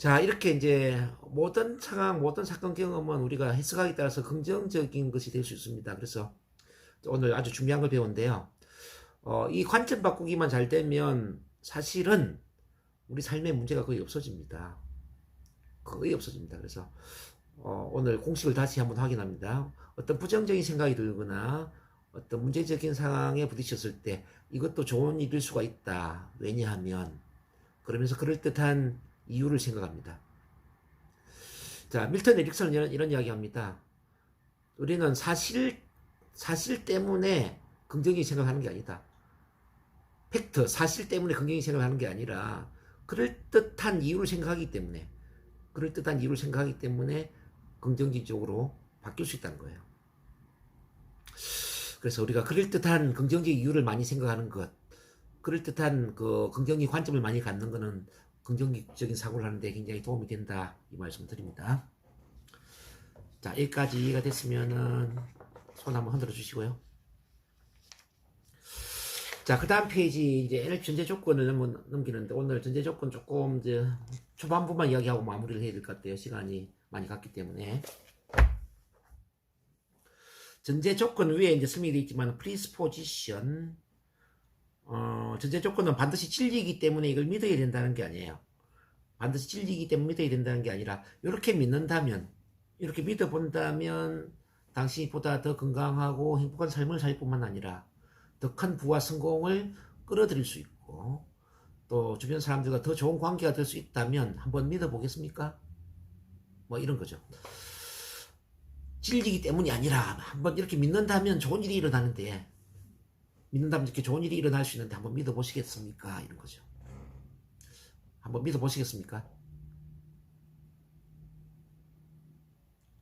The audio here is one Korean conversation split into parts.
자, 이렇게 이제 모든 상황, 모든 사건 경험은 우리가 해석하기에 따라서 긍정적인 것이 될 수 있습니다. 그래서 오늘 아주 중요한 걸 배웠는데요. 이 관점 바꾸기만 잘 되면 사실은 우리 삶에 문제가 거의 없어집니다. 거의 없어집니다. 그래서 오늘 공식을 다시 한번 확인합니다. 어떤 부정적인 생각이 들거나 어떤 문제적인 상황에 부딪혔을 때 이것도 좋은 일일 수가 있다. 왜냐하면 그러면서 그럴듯한 이유를 생각합니다. 자, 밀턴 에릭슨은 이런 이야기 합니다. 우리는 사실 때문에 긍정적인 생각하는 게 아니다. 팩트, 사실 때문에 긍정적인 생각하는 게 아니라 그럴듯한 이유를 생각하기 때문에 긍정적으로 바뀔 수 있다는 거예요. 그래서 우리가 그럴듯한 긍정적인 이유를 많이 생각하는 것, 그럴듯한 그 긍정적인 관점을 많이 갖는 것은 긍정적인 사고를 하는데 굉장히 도움이 된다, 이 말씀 드립니다. 자, 여기까지 이해가 됐으면은 손 한번 흔들어 주시고요. 자, 그 다음 페이지 이제 NLP 전제 조건을 넘기는데 오늘 전제 조건 조금 이제 초반부만 이야기하고 마무리를 해야 될 것 같아요. 시간이 많이 갔기 때문에. 전제 조건 위에 이제 설명이 되어 있지만 프리스포지션, 전제 조건은 반드시 진리이기 때문에 이걸 믿어야 된다는 게 아니에요. 반드시 진리이기 때문에 믿어야 된다는 게 아니라 이렇게 믿는다면, 이렇게 믿어본다면 당신이 보다 더 건강하고 행복한 삶을 살 뿐만 아니라 더 큰 부와 성공을 끌어들일 수 있고 또 주변 사람들과 더 좋은 관계가 될 수 있다면 한번 믿어보겠습니까? 뭐 이런 거죠. 진리이기 때문이 아니라 한번 이렇게 믿는다면 좋은 일이 일어나는데, 믿는다면 이렇게 좋은 일이 일어날 수 있는데 한번 믿어보시겠습니까? 이런 거죠. 한번 믿어보시겠습니까?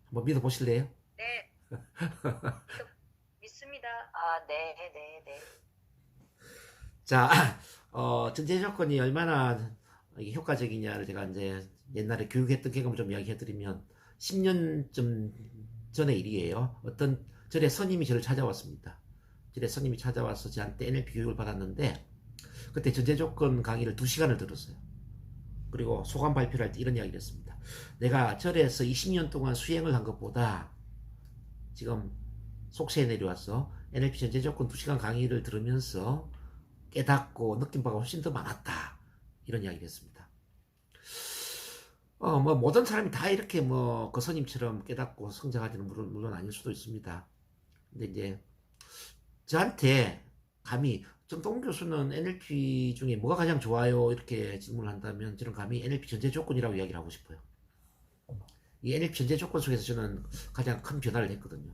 한번 믿어보실래요? 네, 믿습니다. 아, 네, 네, 네. 자, 전제 조건이 얼마나 이게 효과적이냐를 제가 이제 옛날에 교육했던 경험을 좀 이야기해드리면 10년쯤 전의 일이에요. 어떤 절의 스님이 저를 찾아왔습니다. 절의 스님이 찾아와서 저한테 NLP 교육을 받았는데 그때 전제 조건 강의를 2시간을 들었어요. 그리고 소감 발표를 할 때 이런 이야기를 했습니다. 내가 절에서 20년 동안 수행을 한 것보다 지금 속세에 내려와서 NLP 전제 조건 2시간 강의를 들으면서 깨닫고 느낀 바가 훨씬 더 많았다. 이런 이야기를 했습니다. 뭐 모든 사람이 다 이렇게 뭐 그 스님처럼 깨닫고 성장하지는 물론 아닐 수도 있습니다. 근데 이제 저한테 감히 정동 교수는 NLP 중에 뭐가 가장 좋아요? 이렇게 질문을 한다면 저는 감히 NLP 전제 조건이라고 이야기를 하고 싶어요. 이 NLP 전제 조건 속에서 저는 가장 큰 변화를 했거든요.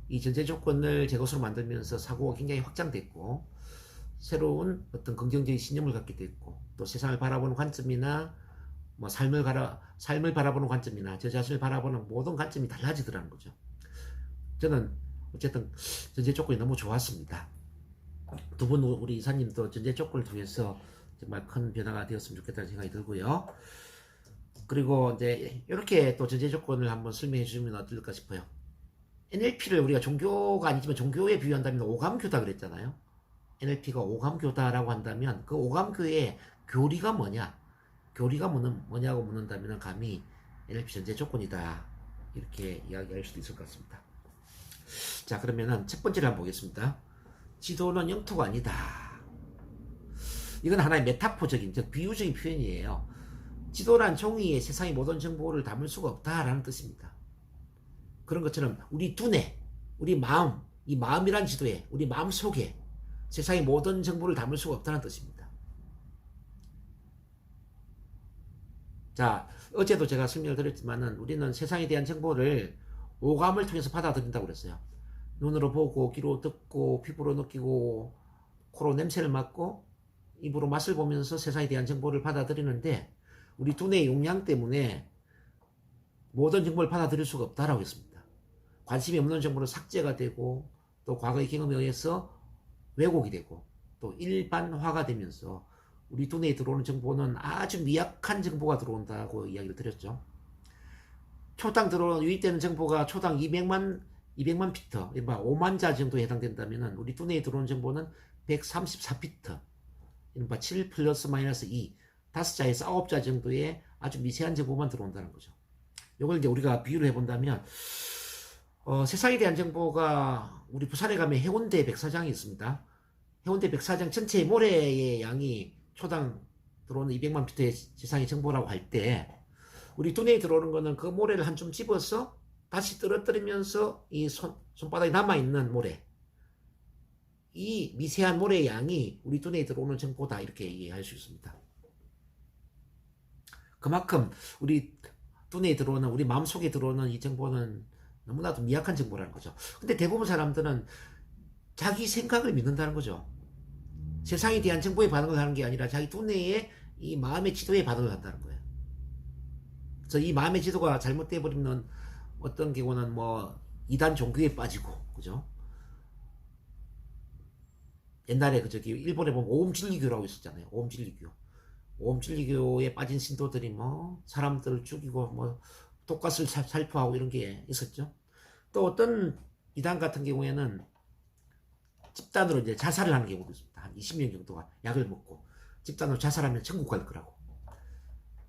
이 전제 조건을 제 것으로 만들면서 사고가 굉장히 확장됐고 새로운 어떤 긍정적인 신념을 갖게 됐고 또 세상을 바라보는 관점이나 뭐 삶을 바라보는 관점이나 저 자신을 바라보는 모든 관점이 달라지더라는 거죠. 저는 어쨌든 전제 조건이 너무 좋았습니다. 두 분 우리 이사님도 전제 조건을 통해서 정말 큰 변화가 되었으면 좋겠다는 생각이 들고요. 그리고 이제 이렇게 또 전제 조건을 한번 설명해 주시면 어떨까 싶어요. NLP를 우리가 종교가 아니지만 종교에 비유한다면 오감교다 그랬잖아요. NLP가 오감교다라고 한다면 그 오감교의 교리가 뭐냐? 교리가 뭐냐고 묻는다면 감히 NLP 전제 조건이다. 이렇게 이야기할 수도 있을 것 같습니다. 자, 그러면은 첫 번째를 한번 보겠습니다. 지도는 영토가 아니다. 이건 하나의 메타포적인, 즉 비유적인 표현이에요. 지도란 종이에 세상의 모든 정보를 담을 수가 없다라는 뜻입니다. 그런 것처럼 우리 두뇌, 우리 마음, 이 마음이란 지도에 우리 마음 속에 세상의 모든 정보를 담을 수가 없다는 뜻입니다. 자, 어제도 제가 설명을 드렸지만은 우리는 세상에 대한 정보를 오감을 통해서 받아들인다고 그랬어요. 눈으로 보고, 귀로 듣고, 피부로 느끼고, 코로 냄새를 맡고, 입으로 맛을 보면서 세상에 대한 정보를 받아들이는데 우리 두뇌의 용량 때문에 모든 정보를 받아들일 수가 없다라고 했습니다. 관심이 없는 정보는 삭제가 되고 또 과거의 경험에 의해서 왜곡이 되고 또 일반화가 되면서 우리 두뇌에 들어오는 정보는 아주 미약한 정보가 들어온다고 이야기를 드렸죠. 초당 들어오는 유입되는 정보가 초당 200만 피터, 5만 자 정도에 해당된다면 우리 두뇌에 들어오는 정보는 134피터, 7 플러스 마이너스 2, 5자에서 9자 정도의 아주 미세한 정보만 들어온다는 거죠. 이걸 이제 우리가 비유를 해본다면 세상에 대한 정보가 우리 부산에 가면 해운대 백사장이 있습니다. 해운대 백사장 전체 모래의 양이 초당 들어오는 200만 피트의 세상의 정보라고 할 때 우리 두뇌에 들어오는 거는 그 모래를 한 줌 집어서 다시 떨어뜨리면서 이 손바닥에 남아있는 모래, 이 미세한 모래의 양이 우리 두뇌에 들어오는 정보다 이렇게 이해할 수 있습니다. 그만큼 우리 두뇌에 들어오는, 우리 마음속에 들어오는 이 정보는 너무나도 미약한 정보라는 거죠. 근데 대부분 사람들은 자기 생각을 믿는다는 거죠. 세상에 대한 정보에 반응을 하는 게 아니라 자기 두뇌의 이 마음의 지도에 반응을 한다는 거예요. 그래서 이 마음의 지도가 잘못돼 버리면 어떤 경우는 뭐 이단 종교에 빠지고, 그죠? 옛날에 그 저기 일본에 보면 오음진리교라고 있었잖아요. 오음진리교. 오음진리교에 빠진 신도들이 뭐 사람들을 죽이고 뭐 독가스를 살포하고 이런 게 있었죠. 또 어떤 이단 같은 경우에는 집단으로 이제 자살을 하는 경우도 있습니다. 한 20명 정도가 약을 먹고 집단으로 자살하면 천국 갈 거라고.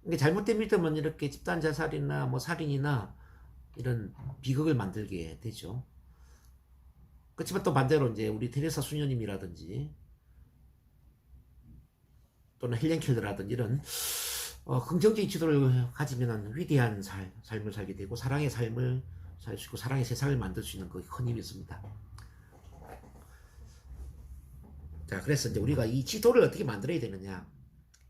이게 잘못된 믿음은 이렇게 집단 자살이나 뭐 살인이나 이런 비극을 만들게 되죠. 그렇지만 또 반대로 이제 우리 테레사 수녀님이라든지 또는 헬렌 켈러라든지 이런 긍정적인 지도를 가지면 위대한 삶을 살게 되고 사랑의 삶을 살 수 있고 사랑의 세상을 만들 수 있는 그 큰 힘이 있습니다. 자, 그래서 이제 우리가 이 지도를 어떻게 만들어야 되느냐.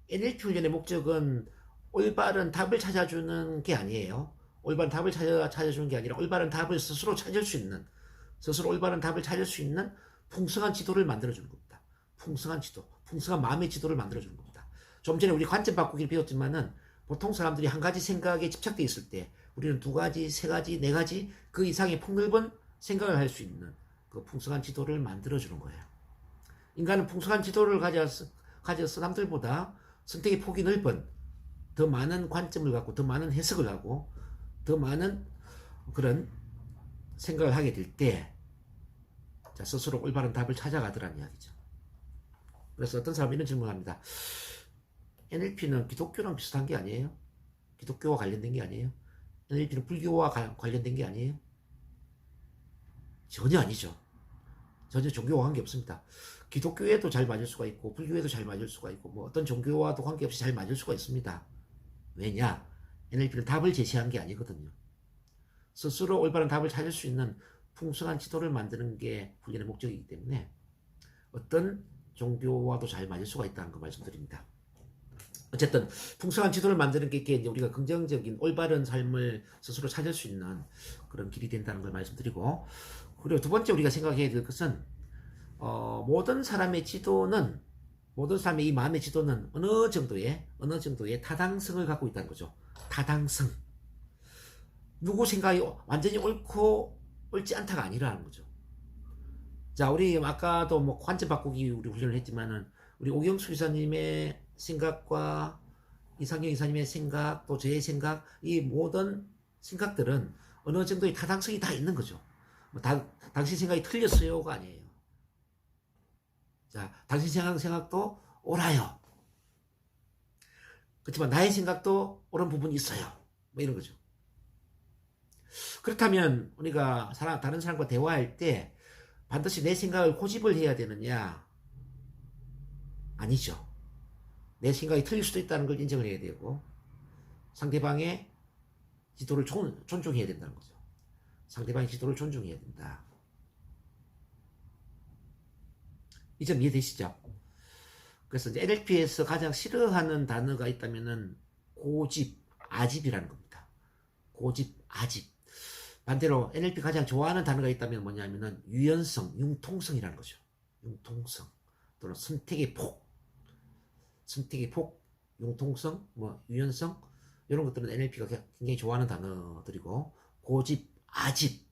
NLP 훈련의 목적은 올바른 답을 찾아주는 게 아니에요. 올바른 답을 찾아주는 게 아니라 올바른 답을 스스로 찾을 수 있는, 스스로 올바른 답을 찾을 수 있는 풍성한 지도를 만들어주는 겁니다. 풍성한 지도, 풍성한 마음의 지도를 만들어주는 겁니다. 좀 전에 우리 관점 바꾸기를 배웠지만은 보통 사람들이 한 가지 생각에 집착되어 있을 때 우리는 두 가지, 세 가지, 네 가지 그 이상의 폭넓은 생각을 할 수 있는 그 풍성한 지도를 만들어주는 거예요. 인간은 풍성한 지도를 가져서 남들보다 선택의 폭이 넓은 더 많은 관점을 갖고 더 많은 해석을 하고 더 많은 그런 생각을 하게 될 때 스스로 올바른 답을 찾아가더라는 이야기죠. 그래서 어떤 사람이 이런 질문을 합니다. NLP는 기독교랑 비슷한 게 아니에요? 기독교와 관련된 게 아니에요? NLP는 불교와 관련된 게 아니에요? 전혀 아니죠. 전혀 종교와 관계없습니다. 기독교에도 잘 맞을 수가 있고 불교에도 잘 맞을 수가 있고 뭐 어떤 종교와도 관계없이 잘 맞을 수가 있습니다. 왜냐? NLP는 답을 제시한 게 아니거든요. 스스로 올바른 답을 찾을 수 있는 풍성한 지도를 만드는 게 훈련의 목적이기 때문에 어떤 종교와도 잘 맞을 수가 있다는 거 말씀드립니다. 어쨌든 풍성한 지도를 만드는 게 이제 우리가 긍정적인 올바른 삶을 스스로 찾을 수 있는 그런 길이 된다는 걸 말씀드리고, 그리고 두 번째 우리가 생각해야 될 것은 모든 사람의 지도는, 모든 사람의 이 마음의 지도는 어느 정도의 타당성을 갖고 있다는 거죠. 타당성. 누구 생각이 완전히 옳고 옳지 않다가 아니라는 거죠. 자, 우리 아까도 뭐 관점 바꾸기 우리 훈련을 했지만은 우리 오경수 이사님의 생각과 이상경 이사님의 생각, 또 저의 생각, 이 모든 생각들은 어느 정도의 타당성이 다 있는 거죠. 뭐 당신 생각이 틀렸어요가 아니에요. 자, 당신 생각도 옳아요. 그렇지만 나의 생각도 옳은 부분이 있어요. 뭐 이런 거죠. 그렇다면 우리가 다른 사람과 대화할 때 반드시 내 생각을 고집을 해야 되느냐? 아니죠. 내 생각이 틀릴 수도 있다는 걸 인정을 해야 되고 상대방의 지도를 존중해야 된다는 거죠. 상대방의 지도를 존중해야 된다. 이 점 이해되시죠? 그래서 이제 NLP에서 가장 싫어하는 단어가 있다면은 고집, 아집이라는 겁니다. 고집, 아집. 반대로 NLP 가장 좋아하는 단어가 있다면 뭐냐면은 유연성, 융통성이라는 거죠. 융통성 또는 선택의 폭, 융통성, 뭐 유연성 이런 것들은 NLP가 굉장히 좋아하는 단어들이고 고집, 아집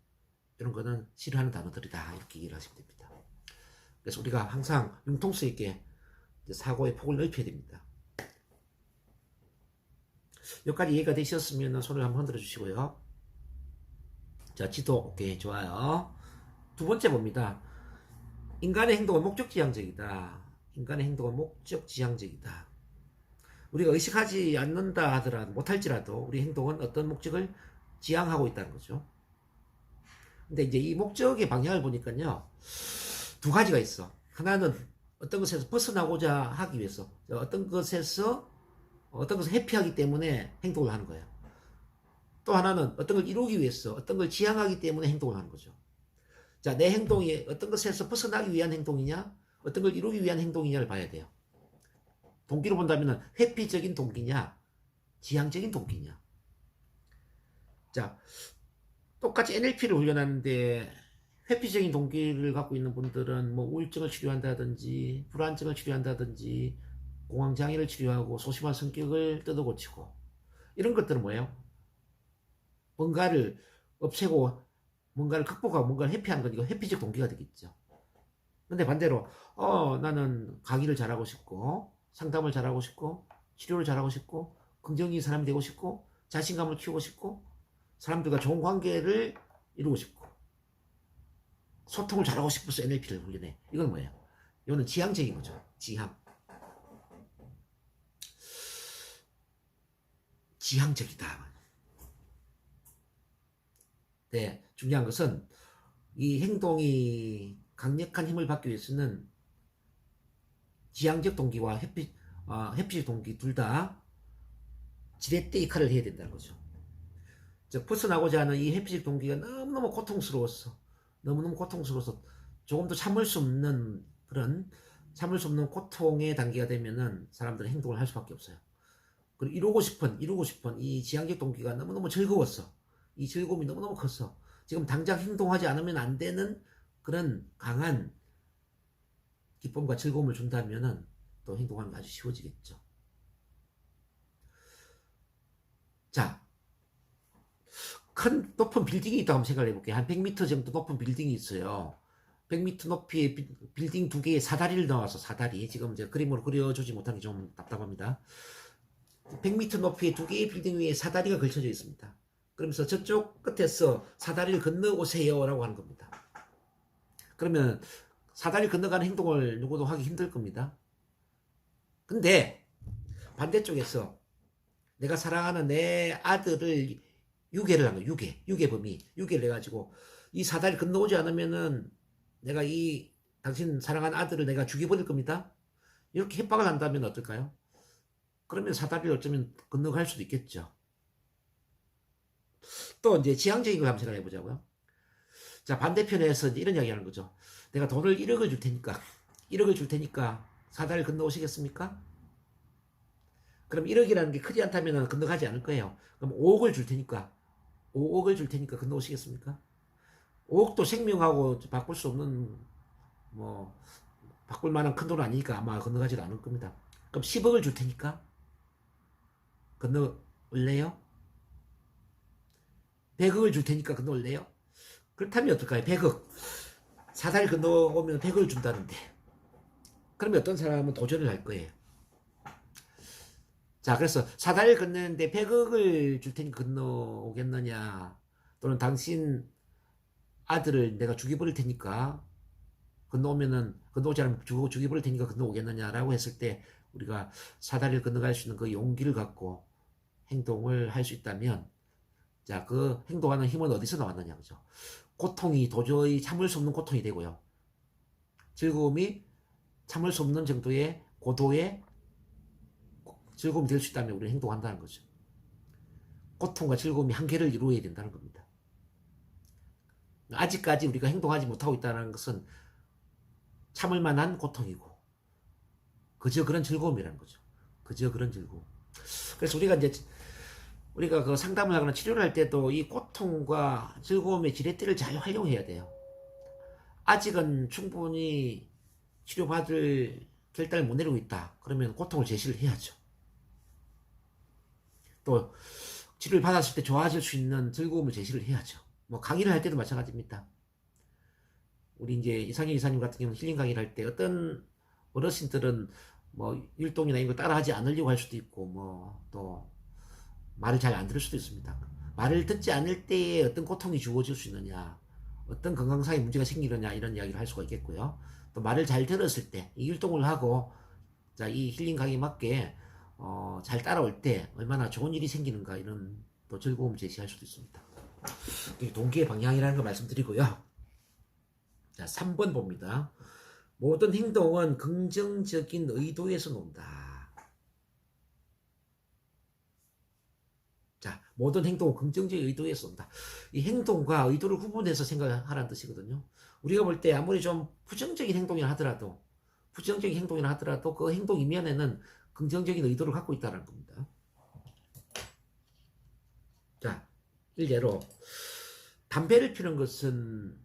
이런 거는 싫어하는 단어들이다 이렇게 이해를 하시면 됩니다. 그래서 우리가 항상 융통성 있게 사고의 폭을 넓혀야 됩니다. 여기까지 이해가 되셨으면 손을 한번 흔들어 주시고요. 자, 지도 오케이 좋아요. 두 번째 봅니다. 인간의 행동은 목적지향적이다. 인간의 행동은 목적지향적이다. 우리가 의식하지 않는다 하더라도, 못할지라도 우리 행동은 어떤 목적을 지향하고 있다는 거죠. 근데 이제 이 목적의 방향을 보니까요, 두 가지가 있어. 하나는 어떤 것에서 벗어나고자 하기 위해서, 어떤 것에서 회피하기 때문에 행동을 하는 거예요. 또 하나는 어떤 걸 이루기 위해서, 어떤 걸 지향하기 때문에 행동을 하는 거죠. 자, 내 행동이 어떤 것에서 벗어나기 위한 행동이냐, 어떤 걸 이루기 위한 행동이냐를 봐야 돼요. 동기로 본다면 회피적인 동기냐, 지향적인 동기냐. 자, 똑같이 NLP를 훈련하는데 회피적인 동기를 갖고 있는 분들은 뭐 우울증을 치료한다든지 불안증을 치료한다든지 공황장애를 치료하고 소심한 성격을 뜯어고치고, 이런 것들은 뭐예요? 뭔가를 없애고 뭔가를 극복하고 뭔가를 회피하는 건 이거 회피적 동기가 되겠죠. 근데 반대로 나는 강의를 잘하고 싶고 상담을 잘하고 싶고 치료를 잘하고 싶고 긍정적인 사람이 되고 싶고 자신감을 키우고 싶고 사람들과 좋은 관계를 이루고 싶고 소통을 잘하고 싶어서 NLP를 훈련해. 이건 뭐예요? 이거는 지향적인 거죠. 지향적이다. 네, 중요한 것은 이 행동이 강력한 힘을 받기 위해서는 지향적 동기와 회피적 동기 둘 다 지렛대 역할을 해야 된다는 거죠. 즉 벗어나고자 하는 이 회피적 동기가 너무너무 고통스러웠어. 너무너무 고통스러워서 조금도 참을 수 없는 고통의 단계가 되면은 사람들은 행동을 할 수밖에 없어요. 그리고 이루고 싶은 이 지향적 동기가 너무너무 즐거웠어. 이 즐거움이 너무너무 컸어. 지금 당장 행동하지 않으면 안 되는 그런 강한 기쁨과 즐거움을 준다면은 또 행동하는 게 아주 쉬워지겠죠. 자, 큰 높은 빌딩이 있다고 한번 생각을 해볼게요. 한 100m 정도 높은 빌딩이 있어요. 100m 높이의 빌딩 두 개의 사다리를 넣어서, 사다리 지금 이제 그림으로 그려주지 못한 게 좀 답답합니다. 100m 높이의 두 개의 빌딩 위에 사다리가 걸쳐져 있습니다. 그러면서 저쪽 끝에서 사다리를 건너오세요 라고 하는 겁니다. 그러면 사다리를 건너가는 행동을 누구도 하기 힘들 겁니다. 근데 반대쪽에서 내가 사랑하는 내 아들을 유괴를 한 거예요. 유괴를 해가지고 이 사다리를 건너오지 않으면은 내가 이 당신 사랑하는 아들을 내가 죽여버릴 겁니다. 이렇게 협박을 한다면 어떨까요? 그러면 사다리를 어쩌면 건너갈 수도 있겠죠. 또 이제 지향적인 걸 한번 생각해 보자고요. 자, 반대편에서 이제 이런 이야기 하는 거죠. 내가 돈을 1억을 줄 테니까 사다리를 건너오시겠습니까? 그럼 1억이라는 게 크지 않다면 건너가지 않을 거예요. 그럼 5억을 줄 테니까 건너오시겠습니까? 5억도 생명하고 바꿀 수 없는, 뭐 바꿀 만한 큰 돈은 아니니까 아마 건너가지도 않을 겁니다. 그럼 10억을 줄 테니까 건너올래요? 100억을 줄 테니까 건너올래요? 그렇다면 어떨까요? 100억. 사다리 건너오면 100억을 준다는데. 그러면 어떤 사람은 도전을 할 거예요. 자, 그래서 사다리를 건너는데 100억을 줄 테니까 건너오겠느냐, 또는 당신 아들을 내가 죽여버릴 테니까 건너오지 않으면 죽여버릴 테니까 건너오겠느냐라고 했을 때 우리가 사다리를 건너갈 수 있는 그 용기를 갖고 행동을 할 수 있다면, 자, 그 행동하는 힘은 어디서 나왔느냐, 그죠? 고통이 도저히 참을 수 없는 고통이 되고요. 즐거움이 참을 수 없는 정도의 고도의 즐거움이 될 수 있다면 우리는 행동한다는 거죠. 고통과 즐거움이 한계를 이루어야 된다는 겁니다. 아직까지 우리가 행동하지 못하고 있다는 것은 참을 만한 고통이고, 그저 그런 즐거움이라는 거죠. 그저 그런 즐거움. 그래서 우리가 그 상담을 하거나 치료를 할 때도 이 고통과 즐거움의 지렛대를 잘 활용해야 돼요. 아직은 충분히 치료받을 결단을 못 내리고 있다. 그러면 고통을 제시를 해야죠. 또 치료를 받았을 때 좋아질 수 있는 즐거움을 제시를 해야죠. 뭐 강의를 할 때도 마찬가지입니다. 우리 이제 이상희 이사님 같은 경우는 힐링 강의를 할 때 어떤 어르신들은 뭐 율동이나 이런 거 따라하지 않으려고 할 수도 있고, 뭐 또 말을 잘 안 들을 수도 있습니다. 말을 듣지 않을 때에 어떤 고통이 주어질 수 있느냐, 어떤 건강상의 문제가 생기느냐, 이런 이야기를 할 수가 있겠고요. 또 말을 잘 들었을 때 이 율동을 하고, 자, 이 힐링 강의에 맞게 잘 따라올 때 얼마나 좋은 일이 생기는가 이런 또 즐거움을 제시할 수도 있습니다. 동기의 방향이라는 걸 말씀드리고요. 자, 3번 봅니다. 모든 행동은 긍정적인 의도에서 논다. 자, 모든 행동은 긍정적인 의도에서 논다. 이 행동과 의도를 구분해서 생각하라는 뜻이거든요. 우리가 볼 때 아무리 좀 부정적인 행동이라 하더라도 그 행동 이면에는 긍정적인 의도를 갖고 있다는 겁니다. 자, 일례로 담배를 피는 것은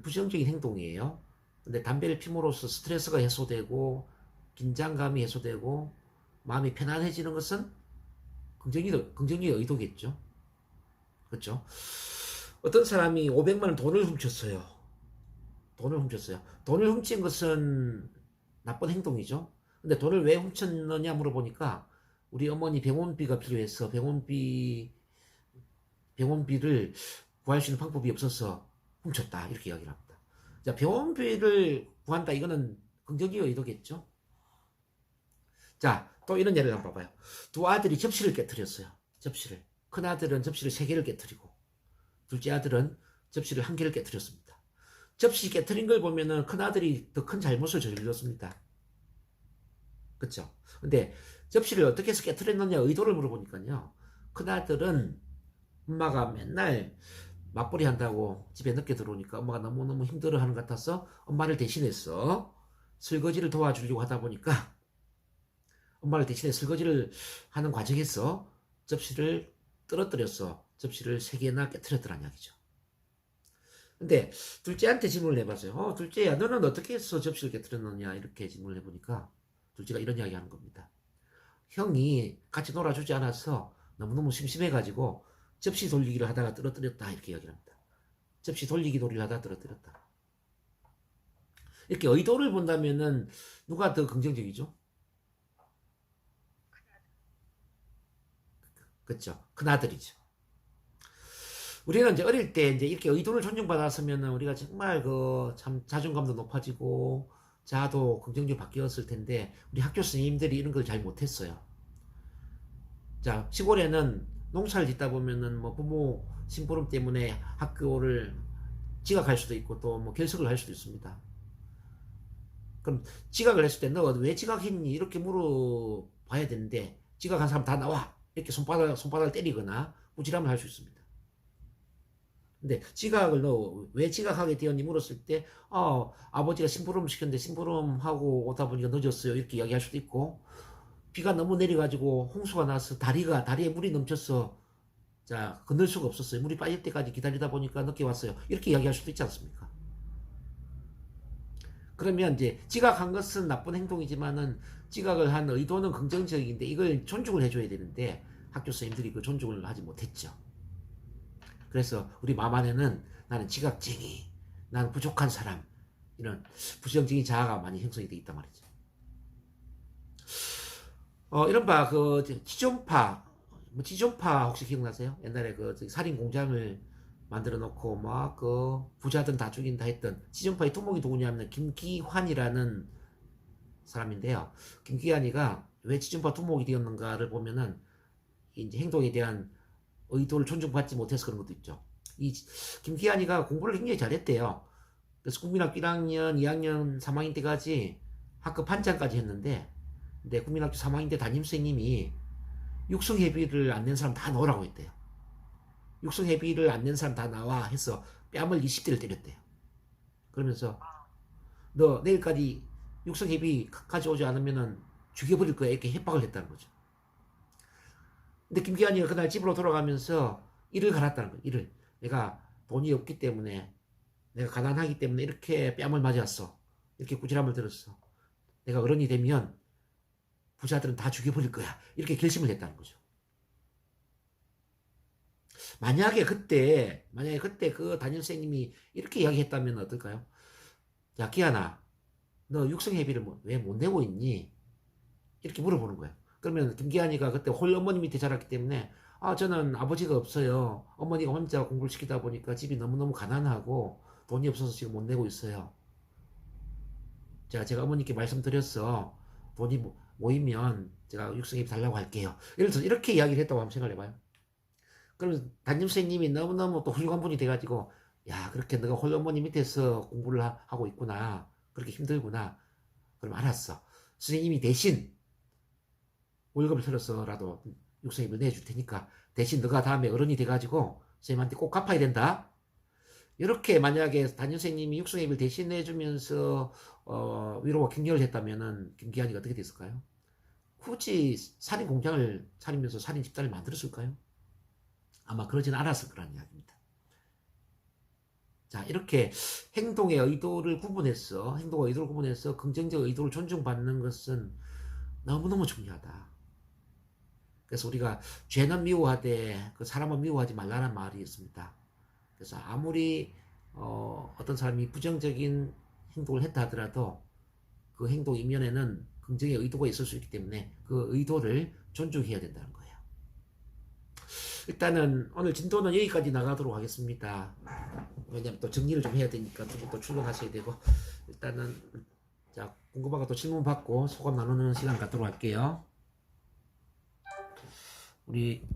부정적인 행동이에요. 근데 담배를 피므로써 스트레스가 해소되고 긴장감이 해소되고 마음이 편안해지는 것은 긍정적인 의도겠죠. 그렇죠? 어떤 사람이 500만 원 돈을 훔쳤어요. 돈을 훔친 것은 나쁜 행동이죠. 근데 돈을 왜 훔쳤느냐 물어보니까 우리 어머니 병원비가 필요해서 병원비를 구할 수 있는 방법이 없어서 훔쳤다. 이렇게 이야기를 합니다. 자, 병원비를 구한다. 이거는 긍정적인 의도겠죠. 자, 또 이런 예를 한번 봐봐요. 두 아들이 접시를 깨뜨렸어요. 큰 아들은 접시를 3개를 깨뜨리고 둘째 아들은 접시를 1개를 깨뜨렸습니다. 접시 깨뜨린 걸 보면은 큰 아들이 더 큰 잘못을 저질렀습니다. 그쵸? 근데 접시를 어떻게 해서 깨뜨렸느냐 의도를 물어보니까요. 큰 아들은 엄마가 맨날 맞벌이 한다고 집에 늦게 들어오니까 엄마가 너무너무 힘들어하는 것 같아서 엄마를 대신해서 설거지를 도와주려고 하다 보니까 엄마를 대신해 설거지를 하는 과정에서 접시를 떨어뜨려서 접시를 3개나 깨뜨렸더란 이야기죠. 근데 둘째한테 질문을 해봤어요. 둘째야, 너는 어떻게 해서 접시를 깨뜨렸느냐 이렇게 질문을 해보니까 둘째가 이런 이야기 하는 겁니다. 형이 같이 놀아주지 않아서 너무너무 심심해가지고 접시 돌리기를 하다가 떨어뜨렸다 이렇게 이야기를 합니다. 접시 돌리기 놀이를 하다가 떨어뜨렸다. 이렇게 의도를 본다면은 누가 더 긍정적이죠? 그렇죠. 큰아들이죠. 우리는 이제 어릴 때 이제 이렇게 의도를 존중받았으면은 우리가 정말 그 참 자존감도 높아지고 자아도 긍정적으로 바뀌었을 텐데 우리 학교 선생님들이 이런 걸 잘 못했어요. 자, 시골에는 농사를 짓다 보면은 뭐 부모 심부름 때문에 학교를 지각할 수도 있고 또 뭐 결석을 할 수도 있습니다. 그럼 지각을 했을 때 너 왜 지각했니? 이렇게 물어봐야 되는데 지각한 사람 다 나와. 이렇게 손바닥을 때리거나 무지람을 할 수 있습니다. 근데 지각을 너 왜 지각하게 되었니 물었을 때 아버지가 심부름 시켰는데 심부름하고 오다 보니까 늦었어요. 이렇게 이야기할 수도 있고 비가 너무 내려가지고 홍수가 나서 다리에 물이 넘쳐서 자 건널 수가 없었어요. 물이 빠질 때까지 기다리다 보니까 늦게 왔어요. 이렇게 이야기할 수도 있지 않습니까? 그러면 이제 지각한 것은 나쁜 행동이지만은 지각을 한 의도는 긍정적인데 이걸 존중을 해줘야 되는데 학교 선생님들이 그 존중을 하지 못했죠. 그래서 우리 마음 안에는 나는 지각쟁이, 나는 부족한 사람 이런 부정적인 자아가 많이 형성이 돼 있단 말이죠. 이른바 그 지존파 혹시 기억나세요? 옛날에 그 살인 공장을 만들어 놓고 막 그 부자든 다 죽인다 했던 지존파의 두목이 누구냐면 김기환이라는 사람인데요. 김기환이가 왜 지존파 두목이 되었는가를 보면은 이제 행동에 대한 의도를 존중받지 못해서 그런 것도 있죠. 이 김기환이가 공부를 굉장히 잘했대요. 그래서 국민학교 1학년, 2학년, 3학년 때까지 학급 반장까지 했는데 근데 국민학교 3학년 때 담임선생님이 육성회비를 안 낸 사람 다 넣으라고 했대요. 육성회비를 안 낸 사람 다 나와 해서 뺨을 20대를 때렸대요. 그러면서 너 내일까지 육성회비 가져오지 않으면 죽여버릴 거야 이렇게 협박을 했다는 거죠. 근데 김기환이가 그날 집으로 돌아가면서 일을 갈았다는 거예요. 일을. 내가 돈이 없기 때문에 내가 가난하기 때문에 이렇게 뺨을 맞았어. 이렇게 꾸지람을 들었어. 내가 어른이 되면 부자들은 다 죽여버릴 거야. 이렇게 결심을 했다는 거죠. 만약에 그때 그 담임선생님이 이렇게 이야기했다면 어떨까요? 야, 기환아, 너 육성회비를 왜 못 내고 있니? 이렇게 물어보는 거예요. 그러면 김기환이가 그때 홀어머니 밑에 자랐기 때문에 저는 아버지가 없어요. 어머니가 혼자 공부를 시키다 보니까 집이 너무너무 가난하고 돈이 없어서 지금 못 내고 있어요. 제가 어머니께 말씀드렸어. 모이면 제가 육성입 달라고 할게요. 예를 들어서 이렇게 이야기를 했다고 한번 생각해봐요. 그럼 담임 선생님이 너무너무 또 훌륭한 분이 돼가지고 야 그렇게 너가 홀어머니 밑에서 공부를 하고 있구나. 그렇게 힘들구나. 그럼 알았어. 선생님이 대신 월급을 들어서라도 육성입을 내줄 테니까 대신 너가 다음에 어른이 돼가지고 선생님한테 꼭 갚아야 된다. 이렇게 만약에 담임 선생님이 육성입을 대신 내주면서 위로와 격려를 했다면은 김기한이가 어떻게 됐을까요? 굳이 살인 공장을 차리면서 살인 집단을 만들었을까요? 아마 그러지는 않았을 거라는 이야기입니다. 자, 이렇게 행동의 의도를 구분해서, 행동과 의도를 구분해서 긍정적 의도를 존중받는 것은 너무너무 중요하다. 그래서 우리가 죄는 미워하되 그 사람은 미워하지 말라는 말이 있습니다. 그래서 아무리 어떤 사람이 부정적인 행동을 했다 하더라도 그 행동 이면에는 긍정의 의도가 있을 수 있기 때문에 그 의도를 존중해야 된다는 거예요. 일단은 오늘 진도는 여기까지 나가도록 하겠습니다. 왜냐면 또 정리를 좀 해야 되니까 두 분 또 출근하셔야 되고 일단은 자 궁금한 것도 질문 받고 소감 나누는 시간 갖도록 할게요. 우리